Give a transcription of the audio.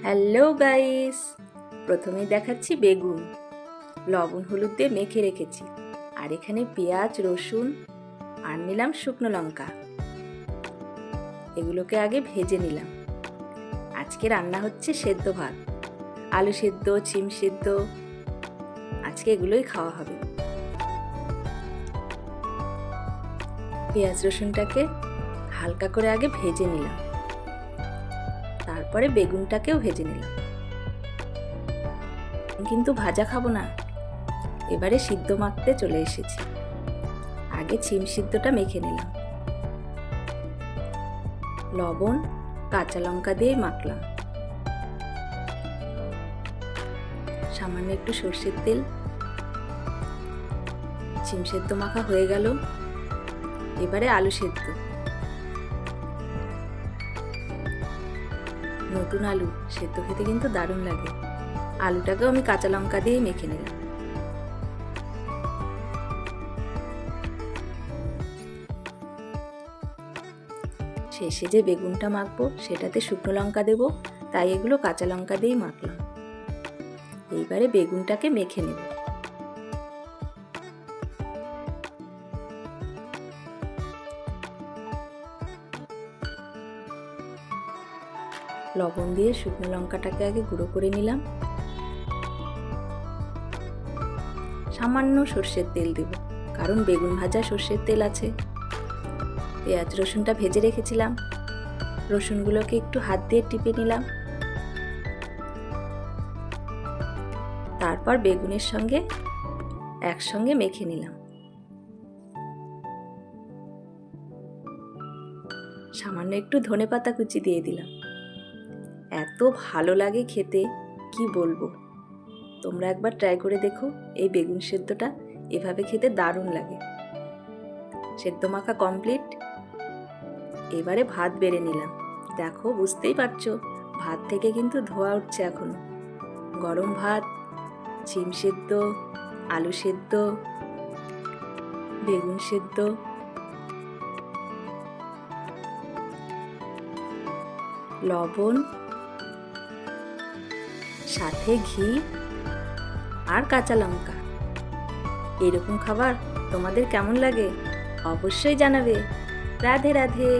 Hello guys, প্রথমেই দেখাচ্ছি বেগুন লবণ হলুদ দিয়ে মেখে রেখেছি। আর এখানে পেঁয়াজ রসুন আর নিলাম শুকনো লঙ্কা, এগুলোকে আগে ভেজে নিলাম। আজকে রান্না হচ্ছে সেদ্ধ ভাত, আলু সেদ্ধ, শিম সেদ্ধ, আজকে এগুলোই খাওয়া হবে। পেঁয়াজ রসুনটাকে হালকা করে আগে ভেজে নিলাম, তারপরে বেগুনটাকেও ভেজে নিলাম। কিন্তু ভাজা খাবো না, এবারে সিদ্ধ মাখতে চলে এসেছি। আগে শিম সিদ্ধটা মেখে নিলাম, লবণ কাঁচা লঙ্কা দিয়ে মাখলাম, সামান্য একটু সর্ষের তেল। শিম সেদ্ধ মাখা হয়ে গেল, এবারে আলু সেদ্ধ। নতুন আলু সেদ্ধ খেতে কিন্তু দারুণ লাগে। আলুটাকেও আমি কাঁচা লঙ্কা দিয়ে মেখে নিলাম। শেষে যে বেগুনটা মাখবো সেটাতে শুকনো লঙ্কা দেবো, তাই এগুলো কাঁচা লঙ্কা দিয়েই মাখলাম। এইবারে বেগুনটাকে মেখে নেব। লবণ দিয়ে শুকনো লঙ্কাটাকে আগে গুঁড়ো করে নিলাম, সামান্য সর্ষের তেল দেব, কারণ বেগুন ভাজা সর্ষের তেল আছে। পেঁয়াজ রসুনটা ভেজে রেখেছিলাম, রসুনগুলোকে একটু হাত দিয়ে টিপে নিলাম, তারপর বেগুনের সঙ্গে একসঙ্গে মেখে নিলাম। সামান্য একটু ধনেপাতা কুচি দিয়ে দিলাম। এত ভালো লাগে খেতে, কি বলবো। তোমরা একবার ট্রাই করে দেখো, এই বেগুন সেদ্ধটা এভাবে খেতে দারুণ লাগে। সেদ্ধ মাখা কমপ্লিট, এবারে ভাত বেড়ে নিলাম। দেখো, বুঝতেই পারছো ভাত থেকে কিন্তু ধোঁয়া উঠছে এখনো। গরম ভাত, শিম সেদ্ধ, আলু সেদ্ধ, বেগুন সেদ্ধ, লবণ, সাথে ঘি আর কাঁচা লঙ্কা। এরকম খাবার তোমাদের কেমন লাগে অবশ্যই জানাবে। রাধে রাধে।